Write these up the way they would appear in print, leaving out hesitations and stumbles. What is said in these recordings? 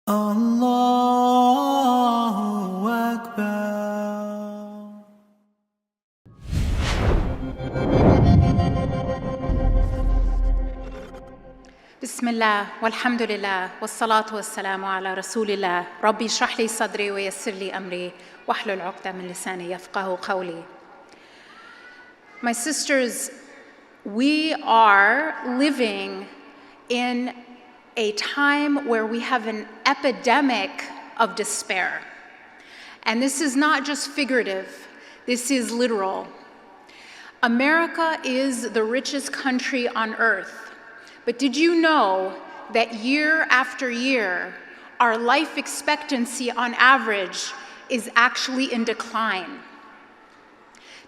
Allahu Akbar. Bismillah, walhamdulillah, wassalatu wassalamu ala rasulillah, Rabbi shrah li sadri wa yassir li amri, wahlul uqda min lisani yafqahu qawli. My sisters, we are living in a time where we have an epidemic of despair. And this is not just figurative, this is literal. America is the richest country on earth. But did you know that year after year, our life expectancy on average is actually in decline?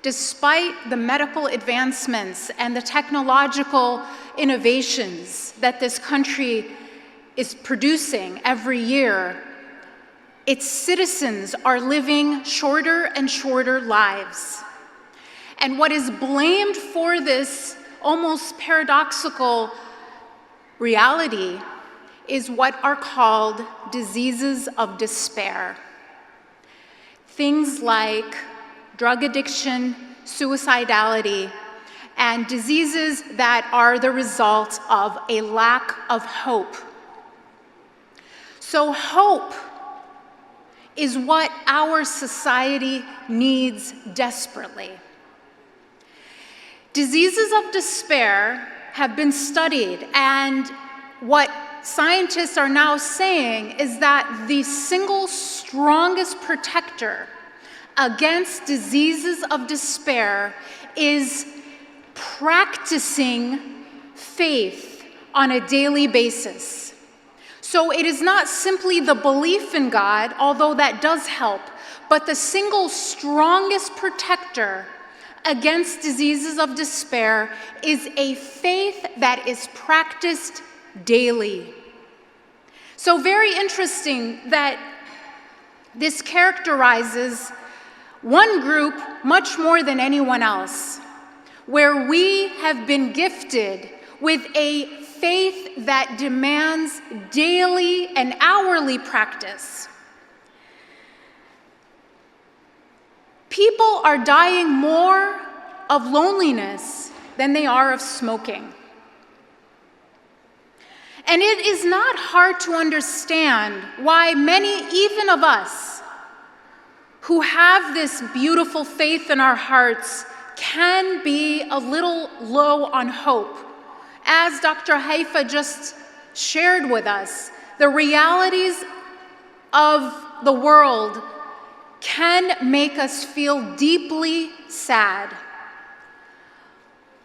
Despite the medical advancements and the technological innovations that this country is producing every year, its citizens are living shorter and shorter lives. And what is blamed for this almost paradoxical reality is what are called diseases of despair. Things like drug addiction, suicidality, and diseases that are the result of a lack of hope. So hope is what our society needs desperately. Diseases of despair have been studied, and what scientists are now saying is that the single strongest protector against diseases of despair is practicing faith on a daily basis. So it is not simply the belief in God, although that does help, but the single strongest protector against diseases of despair is a faith that is practiced daily. So very interesting that this characterizes one group much more than anyone else, where we have been gifted with a faith that demands daily and hourly practice. People are dying more of loneliness than they are of smoking. And it is not hard to understand why many, even of us, who have this beautiful faith in our hearts can be a little low on hope. As Dr. Haifa just shared with us, the realities of the world can make us feel deeply sad,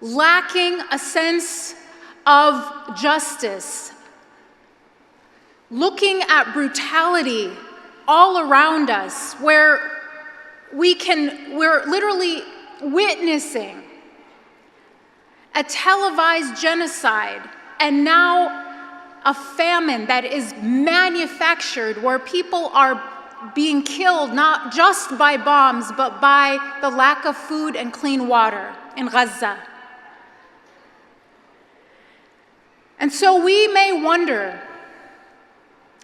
lacking a sense of justice, looking at brutality all around us, where we're literally witnessing a televised genocide and now a famine that is manufactured, where people are being killed not just by bombs, but by the lack of food and clean water in Gaza. And so we may wonder,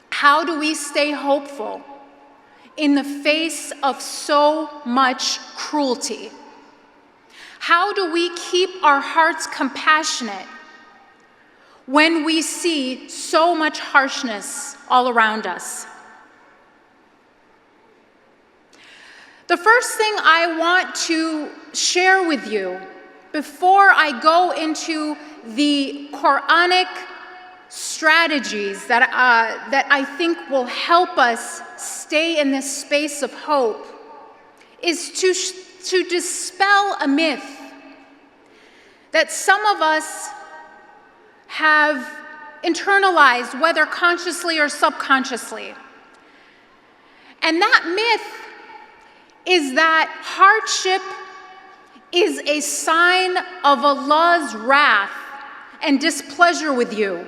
how do we stay hopeful in the face of so much cruelty? How do we keep our hearts compassionate when we see so much harshness all around us? The first thing I want to share with you before I go into the Quranic strategies that I think will help us stay in this space of hope is to dispel a myth that some of us have internalized, whether consciously or subconsciously. And that myth is that hardship is a sign of Allah's wrath and displeasure with you.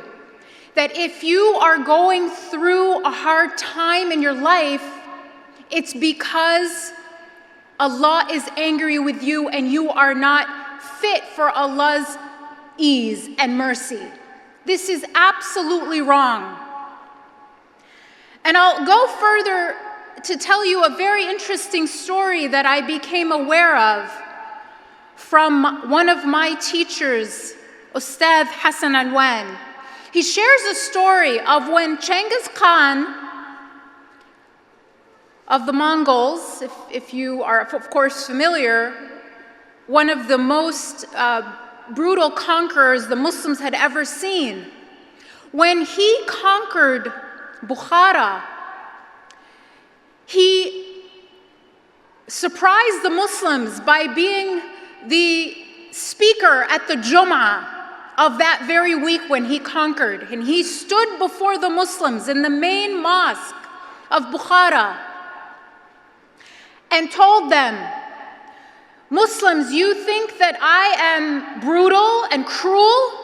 That if you are going through a hard time in your life, it's because Allah is angry with you and you are not fit for Allah's ease and mercy. This is absolutely wrong. And I'll go further to tell you a very interesting story that I became aware of from one of my teachers, Ustadh Hassan Alwan. He shares a story of when Genghis Khan of the Mongols, if you are of course familiar, one of the most brutal conquerors the Muslims had ever seen. When he conquered Bukhara, he surprised the Muslims by being the speaker at the Jum'ah of that very week when he conquered. And he stood before the Muslims in the main mosque of Bukhara and told them, Muslims, you think that I am brutal and cruel?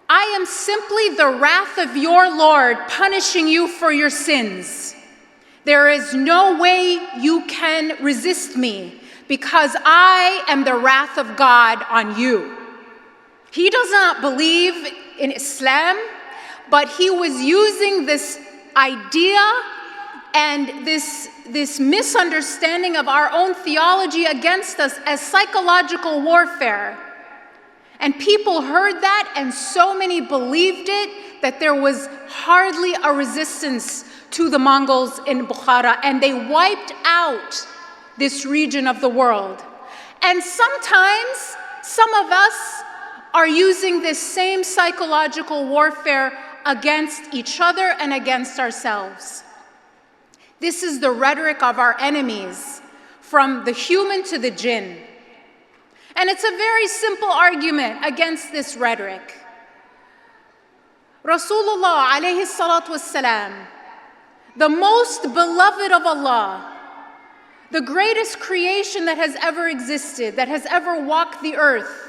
I am simply the wrath of your Lord punishing you for your sins. There is no way you can resist me because I am the wrath of God on you. He does not believe in Islam, but he was using this idea and this misunderstanding of our own theology against us as psychological warfare. And people heard that, and so many believed it that there was hardly a resistance to the Mongols in Bukhara, and they wiped out this region of the world. And sometimes some of us are using this same psychological warfare against each other and against ourselves. This is the rhetoric of our enemies, from the human to the jinn. And it's a very simple argument against this rhetoric. Rasulullah alayhi salatu wassalam, the most beloved of Allah, the greatest creation that has ever existed, that has ever walked the earth,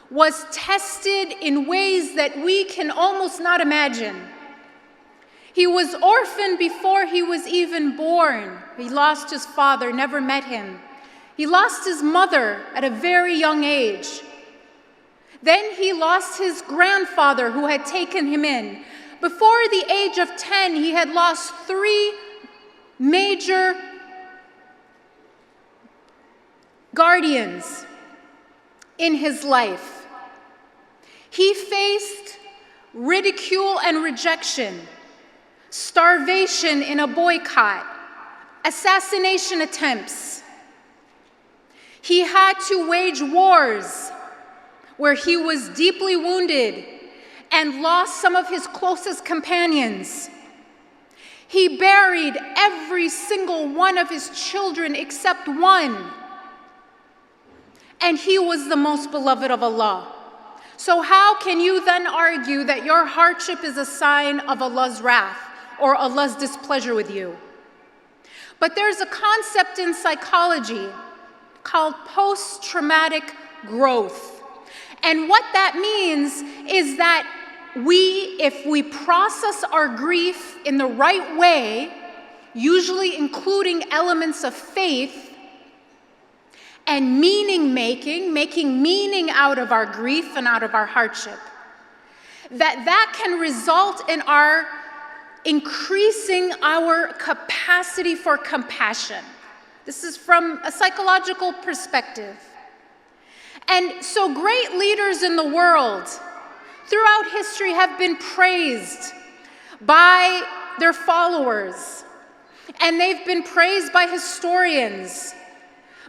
was tested in ways that we can almost not imagine. He was orphaned before he was even born. He lost his father, never met him. He lost his mother at a very young age. Then he lost his grandfather who had taken him in. Before the age of 10, he had lost 3 major guardians in his life. He faced ridicule and rejection, starvation in a boycott, assassination attempts. He had to wage wars where he was deeply wounded and lost some of his closest companions. He buried every single one of his children except one. And he was the most beloved of Allah. So how can you then argue that your hardship is a sign of Allah's wrath or Allah's displeasure with you? But there's a concept in psychology called post-traumatic growth. And what that means is that if we process our grief in the right way, usually including elements of faith, and meaning making meaning out of our grief and out of our hardship, that can result in our increasing our capacity for compassion. This is from a psychological perspective. And so great leaders in the world throughout history have been praised by their followers, and they've been praised by historians.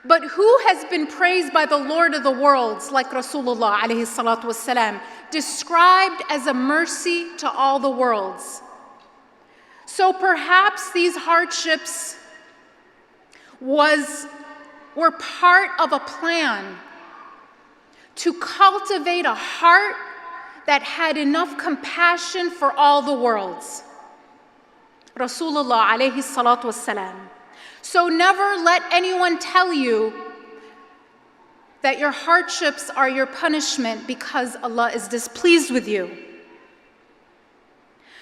But who has been praised by the Lord of the worlds, like Rasulullah alayhi salatu wasalam, described as a mercy to all the worlds? So perhaps these hardships were part of a plan to cultivate a heart that had enough compassion for all the worlds. Rasulullah alayhi salatu wasalam. So never let anyone tell you that your hardships are your punishment because Allah is displeased with you.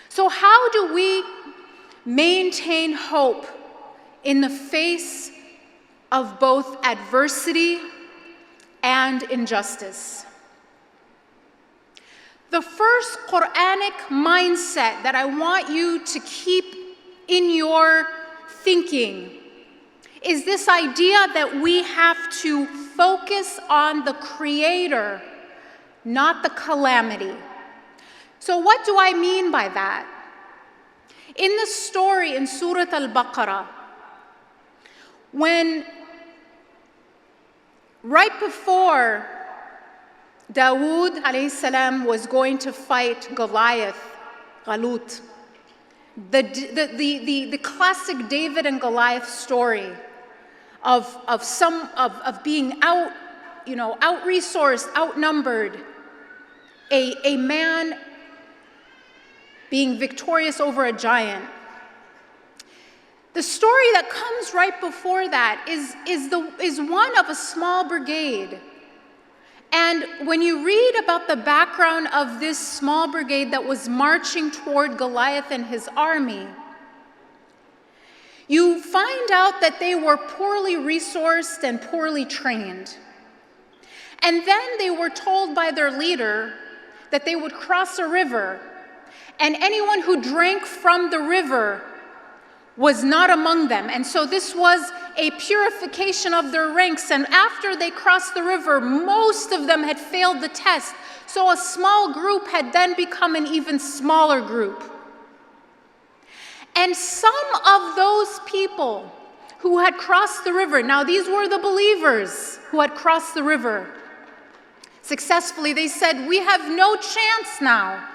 So how do we maintain hope in the face of both adversity and injustice? the first Quranic mindset that I want you to keep in your thinking is this idea that we have to focus on the Creator, not the calamity. So what do I mean by that? In the story in Surah Al-Baqarah, when right before Dawood alayhi salam was going to fight Goliath, Galut, the classic David and Goliath story of being out-resourced, outnumbered, a man being victorious over a giant. The story that comes right before that is one of a small brigade. And when you read about the background of this small brigade that was marching toward Goliath and his army, you find out that they were poorly resourced and poorly trained. And then they were told by their leader that they would cross a river, and anyone who drank from the river was not among them. And so this was a purification of their ranks. And after they crossed the river, most of them had failed the test. So a small group had then become an even smaller group. And some of those people who had crossed the river, now these were the believers who had crossed the river successfully, they said, we have no chance now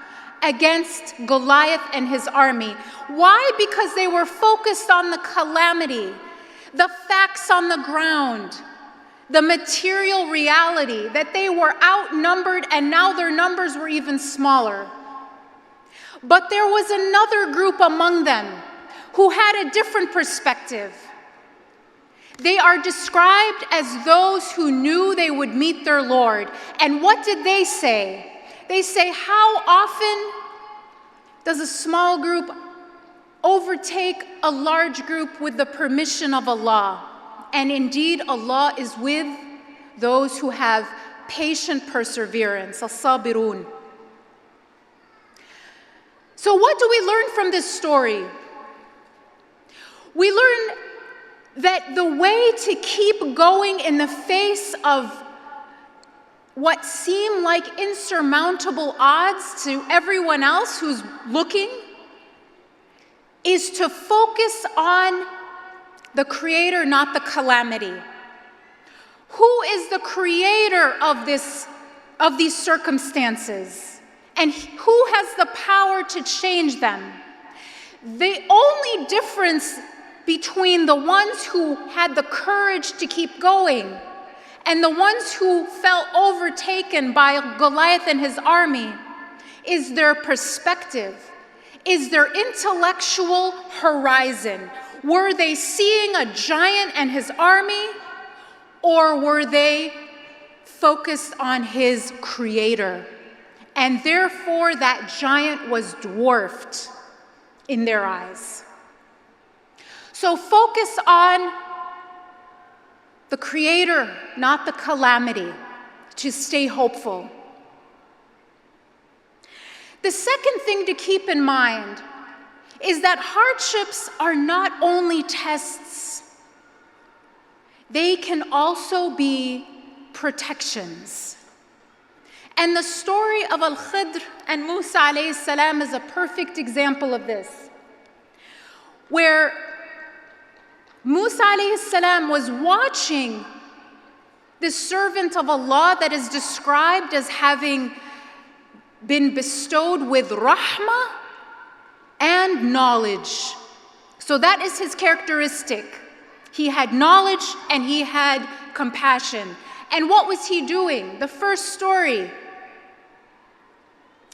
against Goliath and his army. Why? Because they were focused on the calamity, the facts on the ground, the material reality that they were outnumbered and now their numbers were even smaller. But there was another group among them who had a different perspective. They are described as those who knew they would meet their Lord. And what did they say? They say, how often does a small group overtake a large group with the permission of Allah? And indeed, Allah is with those who have patient perseverance, as-sabirun. So what do we learn from this story? We learn that the way to keep going in the face of what seem like insurmountable odds to everyone else who's looking is to focus on the Creator, not the calamity. Who is the creator of these circumstances? And who has the power to change them? The only difference between the ones who had the courage to keep going and the ones who felt overtaken by Goliath and his army is their perspective, is their intellectual horizon. Were they seeing a giant and his army, or were they focused on his creator? And therefore that giant was dwarfed in their eyes. So focus on the Creator, not the calamity, to stay hopeful. The second thing to keep in mind is that hardships are not only tests, they can also be protections. And the story of Al-Khidr and Musa alayhi salam is a perfect example of this, where Musa alayhi salam was watching this servant of Allah that is described as having been bestowed with rahmah and knowledge. So that is his characteristic. He had knowledge and he had compassion. And what was he doing? The first story,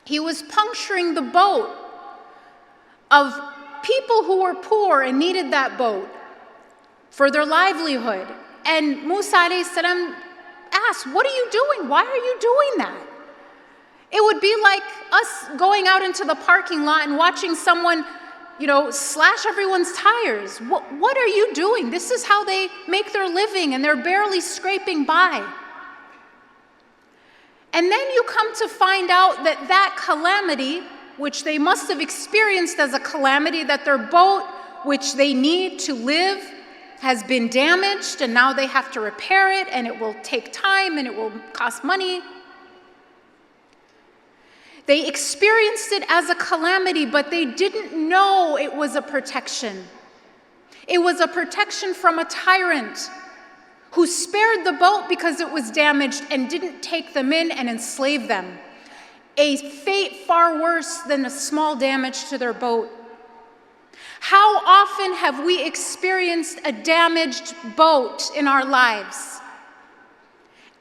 he was puncturing the boat of people who were poor and needed that boat for their livelihood. And Musa alayhi salam asked, what are you doing? Why are you doing that? It would be like us going out into the parking lot and watching someone, slash everyone's tires. What are you doing? This is how they make their living and they're barely scraping by. And then you come to find out that that calamity, which they must have experienced as a calamity, that their boat, which they need to live, has been damaged, and now they have to repair it, and it will take time, and it will cost money. They experienced it as a calamity, but they didn't know it was a protection. It was a protection from a tyrant who spared the boat because it was damaged and didn't take them in and enslave them. A fate far worse than a small damage to their boat. How often have we experienced a damaged boat in our lives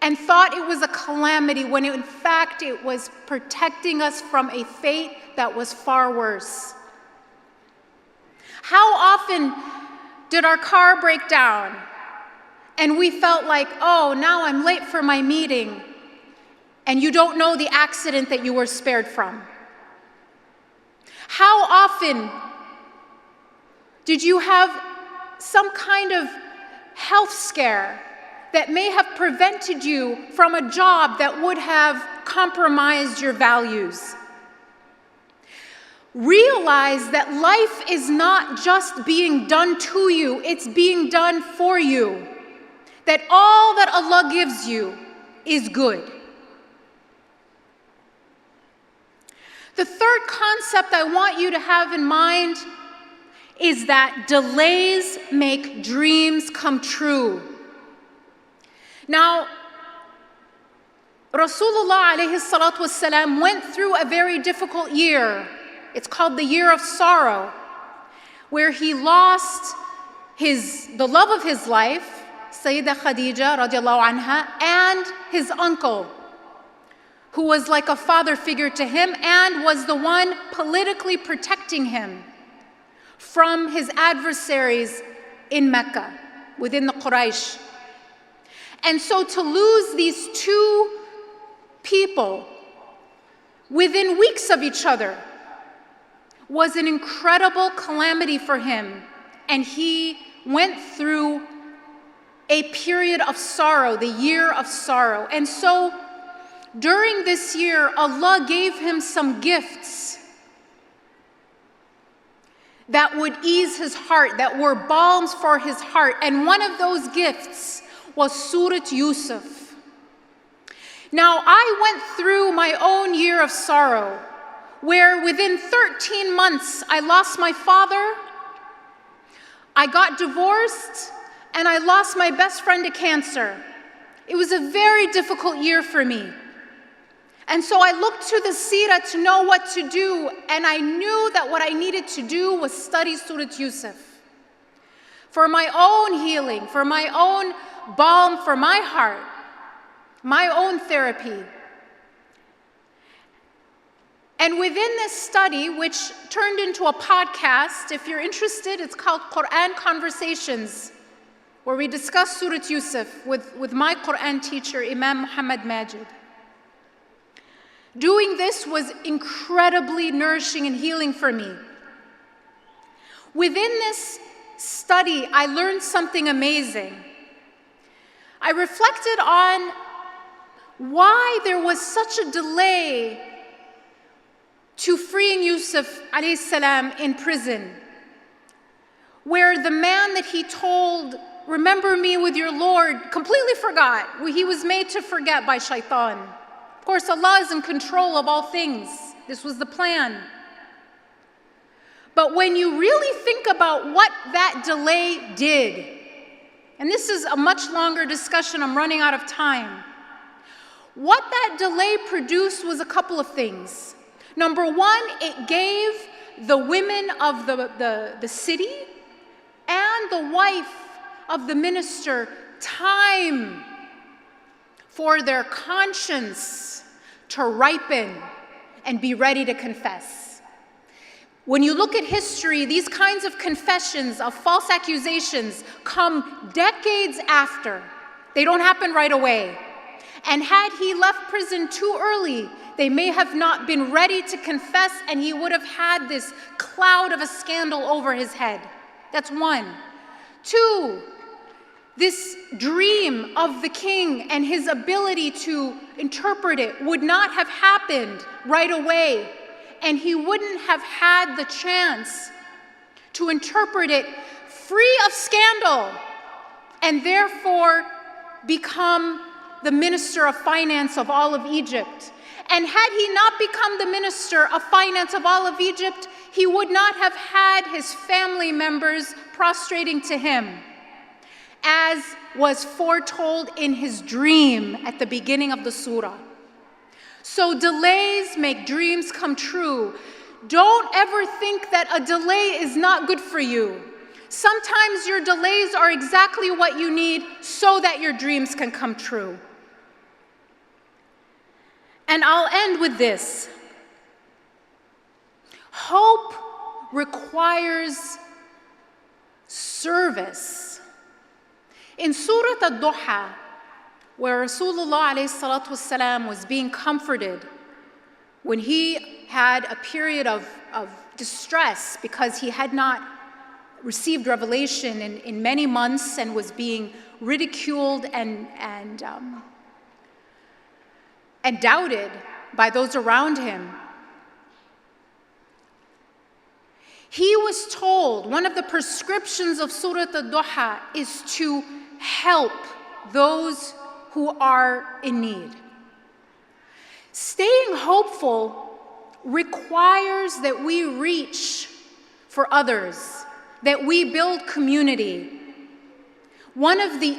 and thought it was a calamity when in fact it was protecting us from a fate that was far worse? How often did our car break down and we felt like, oh, now I'm late for my meeting, and you don't know the accident that you were spared from? How often did you have some kind of health scare that may have prevented you from a job that would have compromised your values? Realize that life is not just being done to you, it's being done for you. That all that Allah gives you is good. The third concept I want you to have in mind is that delays make dreams come true. Now, Rasulullah alayhi salatu wasalam went through a very difficult year. It's called the year of sorrow, where he lost the love of his life, Sayyidah Khadija radiallahu anha, and his uncle, who was like a father figure to him and was the one politically protecting him from his adversaries in Mecca, within the Quraysh. And so to lose these two people within weeks of each other was an incredible calamity for him. And he went through a period of sorrow, the year of sorrow. And so during this year, Allah gave him some gifts that would ease his heart, that were balms for his heart. And one of those gifts was Surah Yusuf. Now, I went through my own year of sorrow, where within 13 months, I lost my father, I got divorced, and I lost my best friend to cancer. It was a very difficult year for me. And so I looked to the seerah to know what to do, and I knew that what I needed to do was study Surah Yusuf. For my own healing, for my own balm for my heart, my own therapy. And within this study, which turned into a podcast, if you're interested, it's called Quran Conversations, where we discuss Surah Yusuf with my Quran teacher, Imam Muhammad Majid. Doing this was incredibly nourishing and healing for me. Within this study, I learned something amazing. I reflected on why there was such a delay to freeing Yusuf alayhi salam in prison, where the man that he told, remember me with your Lord, completely forgot. He was made to forget by shaitan. Of course, Allah is in control of all things. This was the plan. But when you really think about what that delay did, and this is a much longer discussion, I'm running out of time. What that delay produced was a couple of things. Number one, it gave the women of the city and the wife of the minister time for their conscience to ripen and be ready to confess. When you look at history, these kinds of confessions, of false accusations, come decades after. They don't happen right away. And had he left prison too early, they may have not been ready to confess, and he would have had this cloud of a scandal over his head. That's one. Two, this dream of the king and his ability to interpret it would not have happened right away, and he wouldn't have had the chance to interpret it free of scandal and therefore become the minister of finance of all of Egypt. And had he not become the minister of finance of all of Egypt, he would not have had his family members prostrating to him, as was foretold in his dream at the beginning of the surah. So delays make dreams come true. Don't ever think that a delay is not good for you. Sometimes your delays are exactly what you need so that your dreams can come true. And I'll end with this. Hope requires service. In Surah Al-Duha, where Rasulullah ﷺ was being comforted when he had a period of distress because he had not received revelation in many months and was being ridiculed and doubted by those around him. He was told, one of the prescriptions of Surah Al-Duha is to help those who are in need. Staying hopeful requires that we reach for others, that we build community. One of the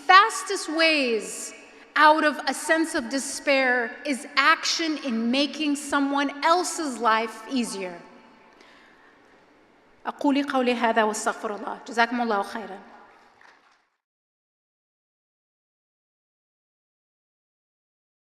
fastest ways out of a sense of despair is action in making someone else's life easier. أقول قولي هذا واستغفر الله. جزاكم الله خيرا.